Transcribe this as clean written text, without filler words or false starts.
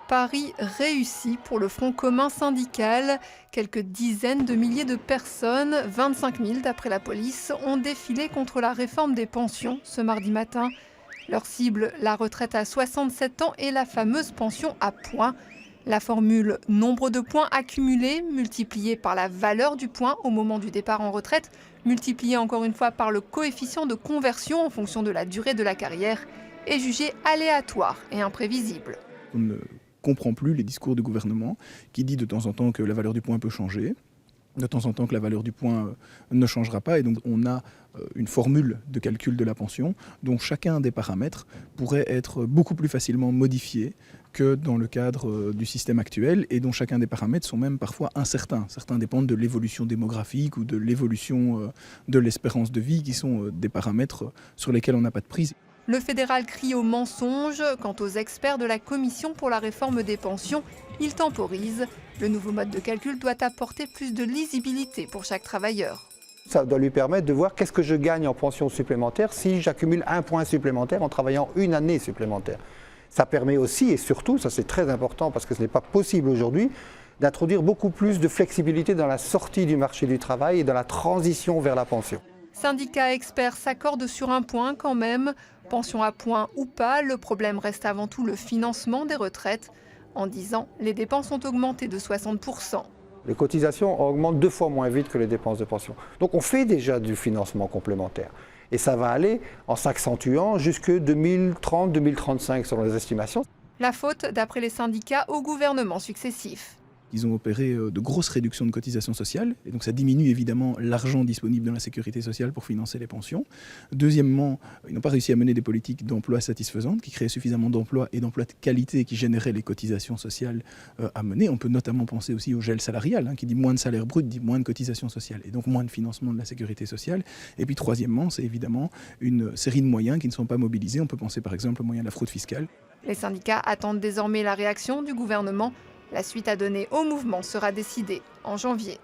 pari réussi pour le Front commun syndical. Quelques dizaines de milliers de personnes, 25 000 d'après la police, ont défilé contre la réforme des pensions ce mardi matin. Leur cible, la retraite à 67 ans et la fameuse pension à points. La formule nombre de points accumulés multiplié par la valeur du point au moment du départ en retraite, multiplié encore une fois par le coefficient de conversion en fonction de la durée de la carrière, est jugée aléatoire et imprévisible. On ne comprend plus les discours du gouvernement qui dit de temps en temps que la valeur du point peut changer, de temps en temps que la valeur du point ne changera pas. Et donc on a une formule de calcul de la pension dont chacun des paramètres pourrait être beaucoup plus facilement modifié que dans le cadre du système actuel et dont chacun des paramètres sont même parfois incertains. Certains dépendent de l'évolution démographique ou de l'évolution de l'espérance de vie qui sont des paramètres sur lesquels on n'a pas de prise. Le fédéral crie au mensonge. Quant aux experts de la Commission pour la réforme des pensions, ils temporisent. Le nouveau mode de calcul doit apporter plus de lisibilité pour chaque travailleur. Ça doit lui permettre de voir qu'est-ce que je gagne en pension supplémentaire si j'accumule un point supplémentaire en travaillant une année supplémentaire. Ça permet aussi et surtout, ça c'est très important parce que ce n'est pas possible aujourd'hui, d'introduire beaucoup plus de flexibilité dans la sortie du marché du travail et dans la transition vers la pension. Syndicats experts s'accordent sur un point quand même. Pension à points ou pas, le problème reste avant tout le financement des retraites. En 10 ans, les dépenses ont augmenté de 60%. Les cotisations augmentent 2 fois moins vite que les dépenses de pension. Donc on fait déjà du financement complémentaire. Et ça va aller en s'accentuant jusque 2030-2035 selon les estimations. La faute, d'après les syndicats, aux gouvernements successifs. Ils ont opéré de grosses réductions de cotisations sociales, et donc ça diminue évidemment l'argent disponible dans la sécurité sociale pour financer les pensions. Deuxièmement, ils n'ont pas réussi à mener des politiques d'emploi satisfaisantes, qui créaient suffisamment d'emplois et d'emplois de qualité qui généraient les cotisations sociales à mener. On peut notamment penser aussi au gel salarial, qui dit moins de salaire brut, dit moins de cotisations sociales, et donc moins de financement de la sécurité sociale. Et puis troisièmement, c'est évidemment une série de moyens qui ne sont pas mobilisés. On peut penser par exemple aux moyens de la fraude fiscale. Les syndicats attendent désormais la réaction du gouvernement. La suite à donner au mouvement sera décidée en janvier.